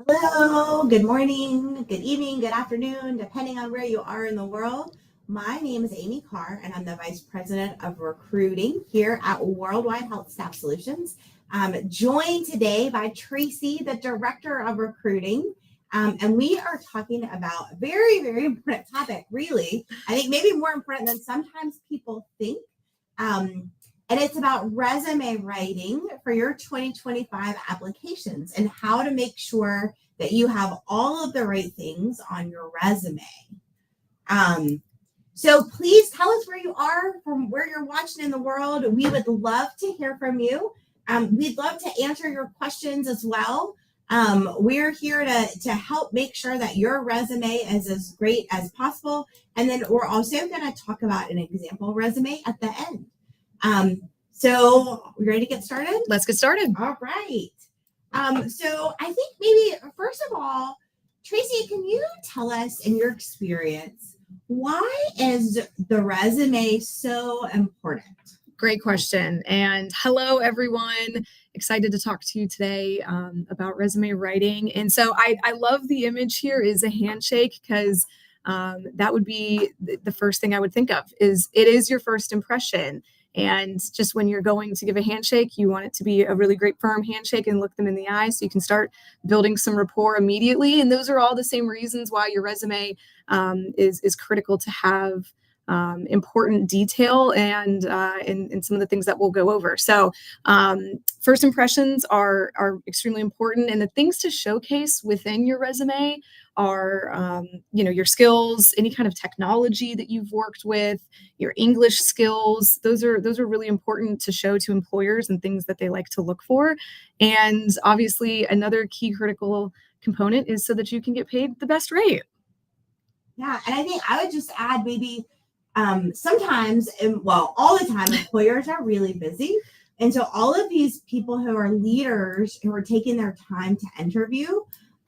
Hello, good morning, good evening, good afternoon, depending on where you are in the world. My name is Amy Kerr, and I'm the Vice President of Recruiting here at Worldwide Health Staff Solutions. I'm joined today by Tracy, the Director of Recruiting. And we are talking about a very, very important topic, really. I think maybe more important than sometimes people think. And it's about resume writing for your 2025 applications and how to make sure that you have all of the right things on your resume. So please tell us where you are, from where you're watching in the world. We would love to hear from you. We'd love to answer your questions as well. We're here to help make sure that your resume is as great as possible. And then we're also going to talk about an example resume at the end. So we ready to get started? Let's get started. All right. So I think maybe first of all, Tracy, can you tell us in your experience, why is the resume so important? Great question. And hello, everyone. Excited to talk to you today about resume writing. And so I love the image here is a handshake, because that would be the first thing I would think of. It is your first impression. And just when you're going to give a handshake, you want it to be a really great firm handshake and look them in the eye so you can start building some rapport immediately. And those are all the same reasons why your resume is critical to have important detail and some of the things that we'll go over. So first impressions are extremely important, and the things to showcase within your resume are your skills, any kind of technology that you've worked with, your English skills. Those are really important to show to employers and things that they like to look for. And obviously another key critical component is so that you can get paid the best rate. Yeah, and I think I would just add maybe sometimes, all the time, employers are really busy. And so all of these people who are leaders who are taking their time to interview,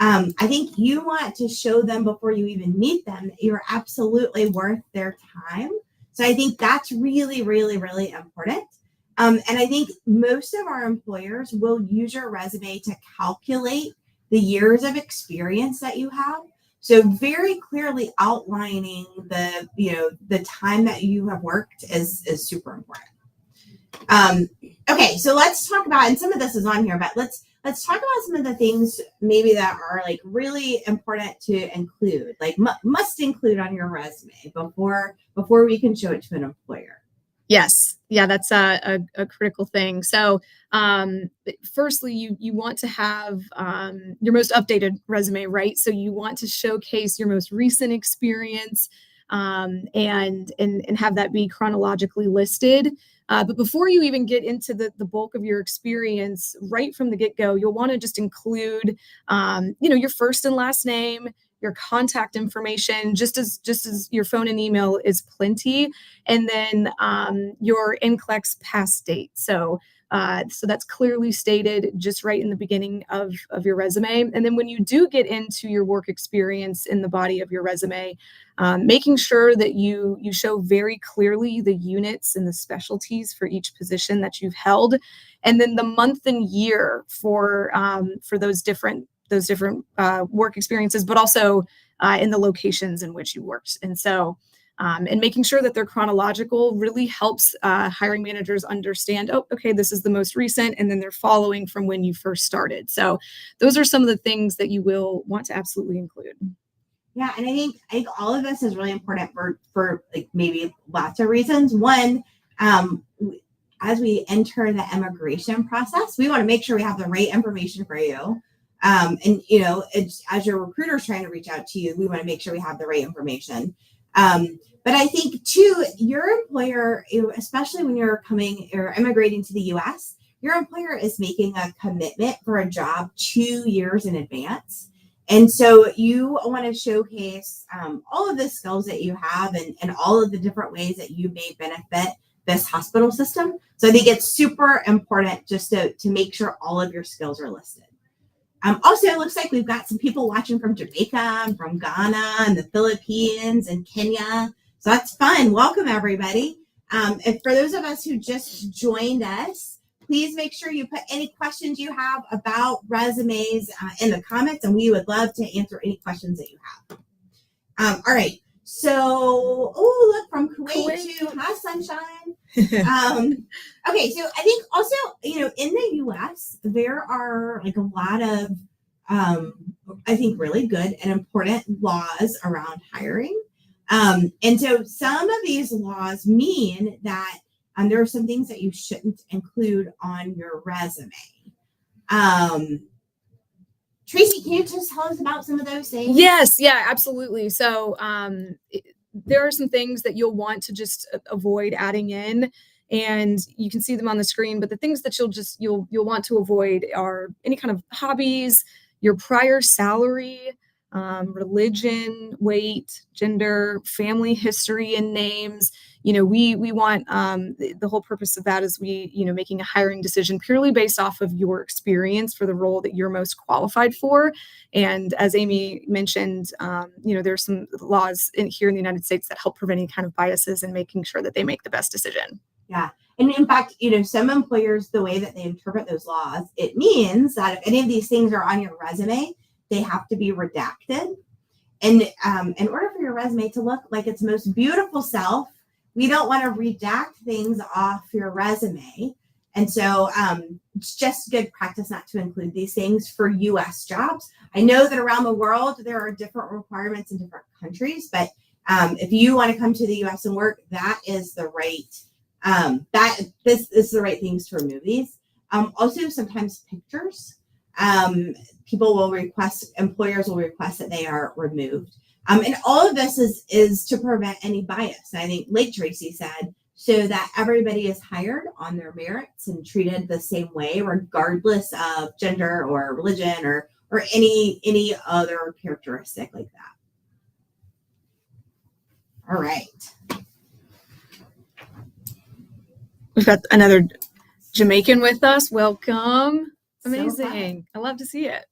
I think you want to show them before you even meet them that you're absolutely worth their time. So I think that's really, really, really important. And I think most of our employers will use your resume to calculate the years of experience that you have. So very clearly outlining the time that you have worked is super important. Okay, so let's talk about, and some of this is on here, but let's talk about some of the things maybe that are like really important to include, like must include on your resume before we can show it to an employer. Yes. Yeah, that's a critical thing. So firstly, you want to have your most updated resume, right? So you want to showcase your most recent experience and have that be chronologically listed. But before you even get into the bulk of your experience, right from the get-go, you'll want to just include your first and last name, your contact information, just as your phone and email is plenty, and then your NCLEX pass date. So that's clearly stated just right in the beginning of your resume. And then when you do get into your work experience in the body of your resume, making sure that you show very clearly the units and the specialties for each position that you've held, and then the month and year for those different work experiences, but also in the locations in which you worked. And so, and making sure that they're chronological really helps hiring managers understand, oh, okay, this is the most recent, and then they're following from when you first started. So those are some of the things that you will want to absolutely include. Yeah, and I think all of this is really important for like maybe lots of reasons. One, as we enter the immigration process, we want to make sure we have the right information for you. And as your recruiter's trying to reach out to you, we want to make sure we have the right information. But I think too, your employer, especially when you're immigrating to the U.S., your employer is making a commitment for a job 2 years in advance. And so you want to showcase all of the skills that you have and all of the different ways that you may benefit this hospital system. So I think it's super important just to make sure all of your skills are listed. Also, it looks like we've got some people watching from Jamaica and from Ghana and the Philippines and Kenya. So that's fun. Welcome, everybody. And for those of us who just joined us, Please make sure you put any questions you have about resumes in the comments, and we would love to answer any questions that you have. All right. So, look, from Kuwait to hi, sunshine. Okay, so I think also, in the U.S., there are like a lot of, I think, really good and important laws around hiring. And so some of these laws mean that there are some things that you shouldn't include on your resume. Tracy, can you just tell us about some of those things? Yes, yeah, absolutely. So there are some things that you'll want to just avoid adding in, and you can see them on the screen. But the things that you'll want to avoid are any kind of hobbies, your prior salary, religion, weight, gender, family history, and names. We want the whole purpose of that is making a hiring decision purely based off of your experience for the role that you're most qualified for. And as Amy mentioned, there's some laws here in the United States that help prevent any kind of biases and making sure that they make the best decision. Yeah. And in fact, some employers, the way that they interpret those laws, it means that if any of these things are on your resume, they have to be redacted. And in order for your resume to look like its most beautiful self, we don't want to redact things off your resume. And so it's just good practice not to include these things for U.S. jobs. I know that around the world, there are different requirements in different countries, but if you want to come to the U.S. and work, that is the right, this is the right things to remove these. Also, sometimes pictures, employers will request that they are removed. And all of this is to prevent any bias. And I think, like Tracy said, so that everybody is hired on their merits and treated the same way, regardless of gender or religion or any other characteristic like that. All right. We've got another Jamaican with us. Welcome. Amazing. So I love to see it.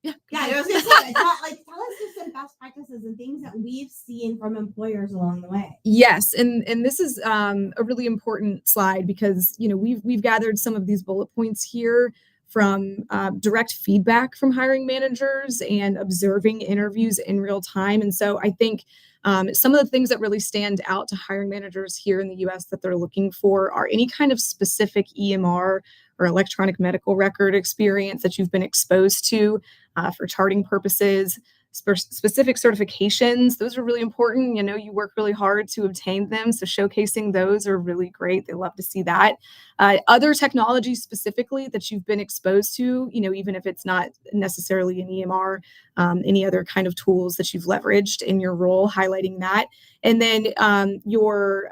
Yeah, I was going to say, tell us just some best practices and things that we've seen from employers along the way. Yes, and this is a really important slide because we've gathered some of these bullet points here from direct feedback from hiring managers and observing interviews in real time. And so I think some of the things that really stand out to hiring managers here in the U.S. that they're looking for are any kind of specific EMR or electronic medical record experience that you've been exposed to for charting purposes, specific certifications. Those are really important. You work really hard to obtain them. So showcasing those are really great. They love to see that. Other technologies specifically that you've been exposed to, even if it's not necessarily an EMR, any other kind of tools that you've leveraged in your role, highlighting that. And then your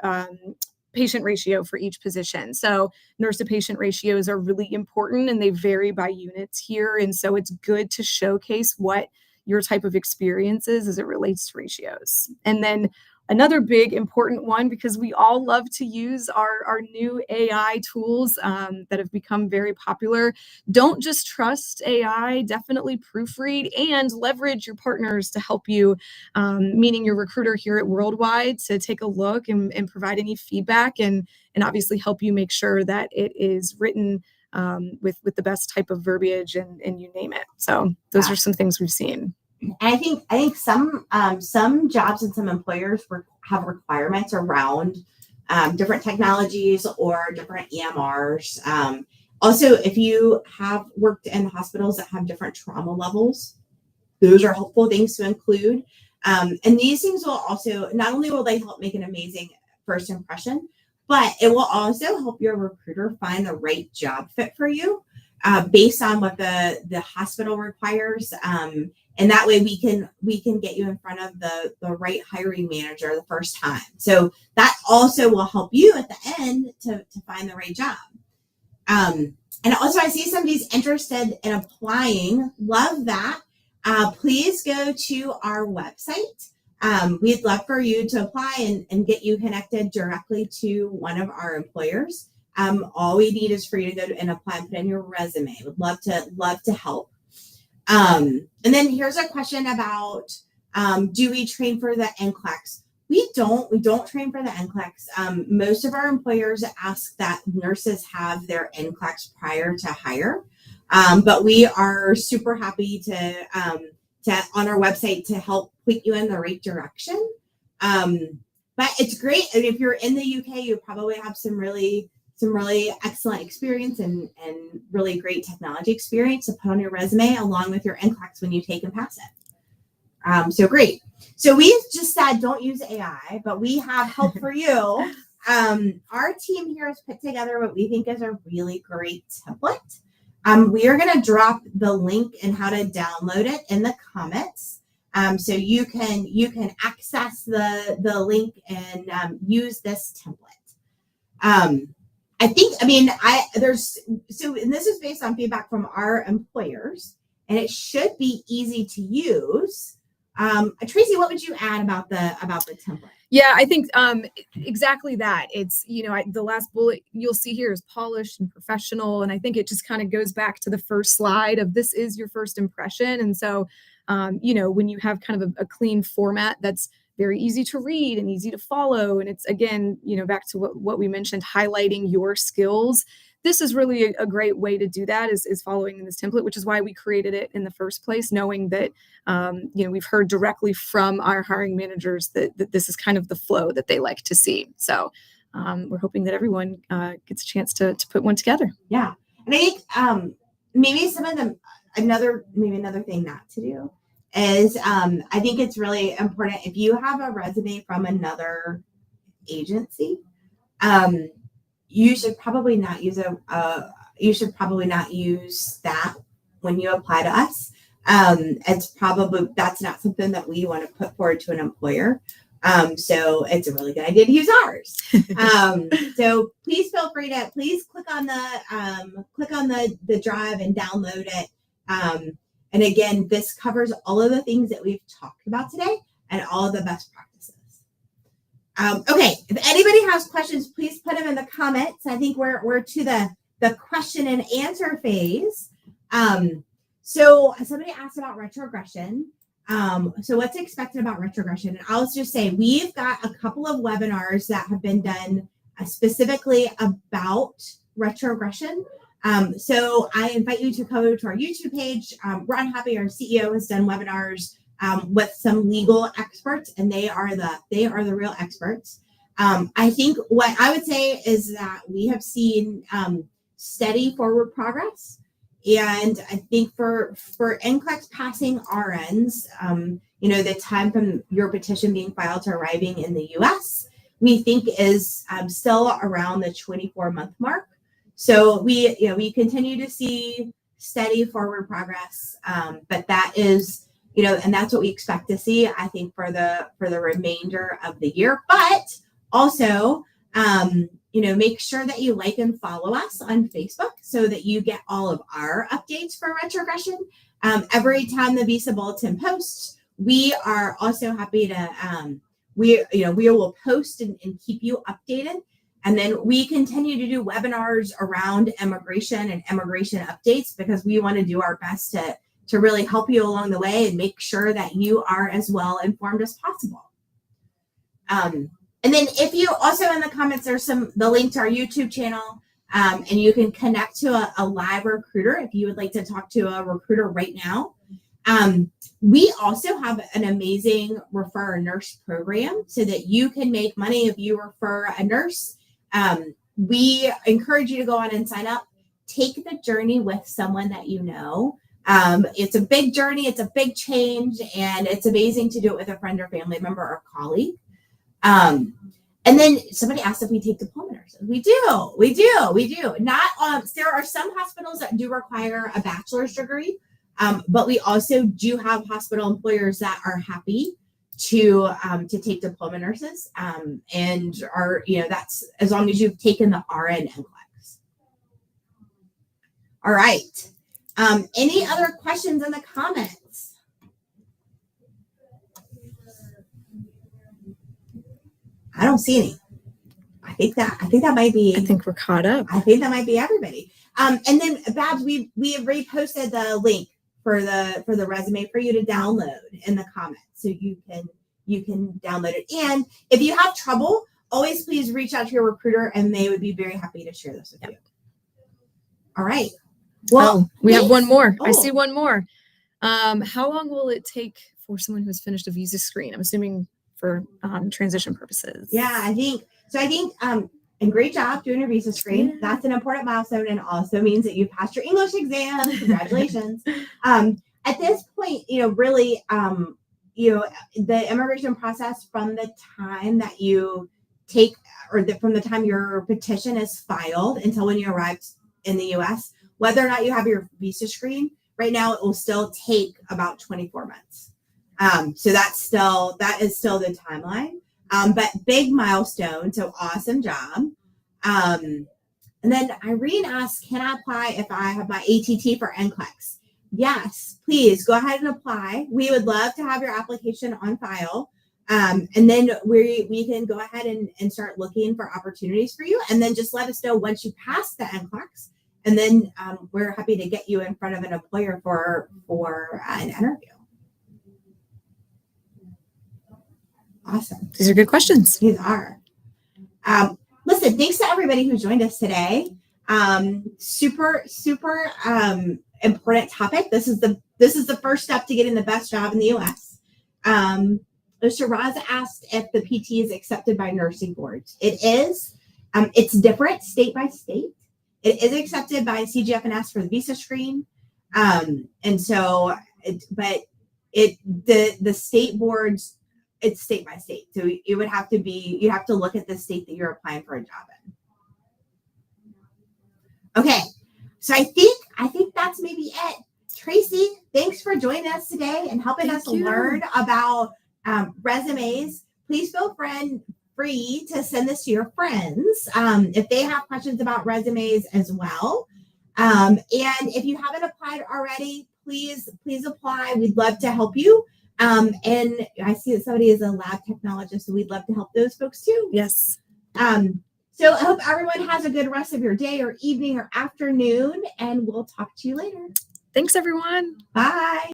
patient ratio for each position. So nurse to patient ratios are really important and they vary by units here. And so it's good to showcase what your type of experience is as it relates to ratios. And then another big important one, because we all love to use our new AI tools that have become very popular. Don't just trust AI, definitely proofread and leverage your partners to help you, meaning your recruiter here at Worldwide, to take a look and provide any feedback and obviously help you make sure that it is written with the best type of verbiage and you name it. So those are some things we've seen. And I think some jobs and some employers have requirements around different technologies or different EMRs. Also, if you have worked in hospitals that have different trauma levels, those are helpful things to include. And these things will also, not only will they help make an amazing first impression, but it will also help your recruiter find the right job fit for you based on what the hospital requires. And that way we can get you in front of the right hiring manager the first time. So that also will help you at the end to find the right job. And also I see somebody's interested in applying. Love that. Please go to our website. We'd love for you to apply and get you connected directly to one of our employers. All we need is for you to go and apply and put in your resume. Would love to help. And then here's a question about, do we train for the NCLEX? We don't train for the NCLEX. Most of our employers ask that nurses have their NCLEX prior to hire. But we are super happy to on our website to help point you in the right direction. But it's great. And if you're in the UK, you probably have some really excellent experience and really great technology experience to put on your resume along with your NCLEX when you take and pass it. So great. So we just said don't use AI, but we have help for you. Our team here has put together what we think is a really great template. We are going to drop the link and how to download it in the comments. So you can access the link and use this template. And this is based on feedback from our employers, and it should be easy to use. Tracy, what would you add about the template? Yeah, I think exactly that. It's, the last bullet you'll see here is polished and professional. And I think it just kind of goes back to the first slide of this is your first impression. And so, when you have kind of a clean format that's very easy to read and easy to follow. And it's, again, back to what we mentioned, highlighting your skills. This is really a great way to do that is following this template, which is why we created it in the first place, knowing that, we've heard directly from our hiring managers that this is kind of the flow that they like to see. So we're hoping that everyone gets a chance to put one together. Yeah. And I think maybe some of them, another thing not to do is I think it's really important if you have a resume from another agency, you should probably not use that when you apply to us. That's not something that we want to put forward to an employer. So it's a really good idea to use ours. So please feel free to click on the drive and download it. And again, this covers all of the things that we've talked about today and all of the best practices. Okay, if anybody has questions, please put them in the comments. I think we're to the question and answer phase. So somebody asked about retrogression. So what's expected about retrogression? And I'll just say we've got a couple of webinars that have been done specifically about retrogression. So I invite you to go to our YouTube page. Ron Happy, our CEO, has done webinars with some legal experts, and they are the real experts. I think what I would say is that we have seen steady forward progress. And I think for NCLEX passing RNs, the time from your petition being filed to arriving in the U.S., we think is still around the 24-month mark. So we continue to see steady forward progress, but that is, and that's what we expect to see, I think, for the remainder of the year. But also, make sure that you like and follow us on Facebook so that you get all of our updates for retrogression. Every time the Visa Bulletin posts, we are also happy to, we will post and keep you updated. And then we continue to do webinars around immigration and immigration updates because we want to do our best to really help you along the way and make sure that you are as well informed as possible. And then if you also in the comments, there's the link to our YouTube channel, and you can connect to a live recruiter if you would like to talk to a recruiter right now. We also have an amazing refer a nurse program so that you can make money if you refer a nurse. We encourage you to go on and sign up. Take the journey with someone that you know. It's a big journey. It's a big change, and it's amazing to do it with a friend or family member or colleague. And then somebody asked if we take diploma nurses. We do. Not there are some hospitals that do require a bachelor's degree, but we also do have hospital employers that are happy to take diploma nurses, and are that's as long as you've taken the RN NCLEX. All right. Any other questions in the comments? I don't see any. I think that might be. I think we're caught up. I think that might be everybody. And then Babs, we have reposted the link for the resume for you to download in the comments, so you you can download it. And if you have trouble, always please reach out to your recruiter and they would be very happy to share this with you. All right. Well, we have one more. I Oh. see one more. How long will it take for someone who's finished a visa screen? I'm assuming for transition purposes. Yeah, I think, and great job doing your visa screen. Yeah. That's an important milestone and also means that you passed your English exam. Congratulations. At this point, really, the immigration process from the time that you take, from the time your petition is filed until when you arrive in the U.S., whether or not you have your visa screen, right now it will still take about 24 months. So that is still the timeline. But big milestone, so awesome job. And then Irene asked, can I apply if I have my ATT for NCLEX? Yes, please go ahead and apply. We would love to have your application on file. And then we can go ahead and start looking for opportunities for you. And then just let us know once you pass the NCLEX. And then we're happy to get you in front of an employer for an interview. Awesome. These are good questions. These are. Listen, thanks to everybody who joined us today. Super important topic. This is the first step to getting the best job in the U.S. Shiraz asked if the PT is accepted by nursing boards. It is. It's different state by state. It is accepted by CGFNS for the visa screen. The state boards, it's state by state. So you have to look at the state that you're applying for a job in. Okay. So I think that's maybe it. Tracy, thanks for joining us today and helping us learn about resumes. Please feel free to send this to your friends if they have questions about resumes as well. And if you haven't applied already, please apply. We'd love to help you. And I see that somebody is a lab technologist, so we'd love to help those folks too. Yes. So I hope everyone has a good rest of your day or evening or afternoon, and we'll talk to you later. Thanks, everyone. Bye.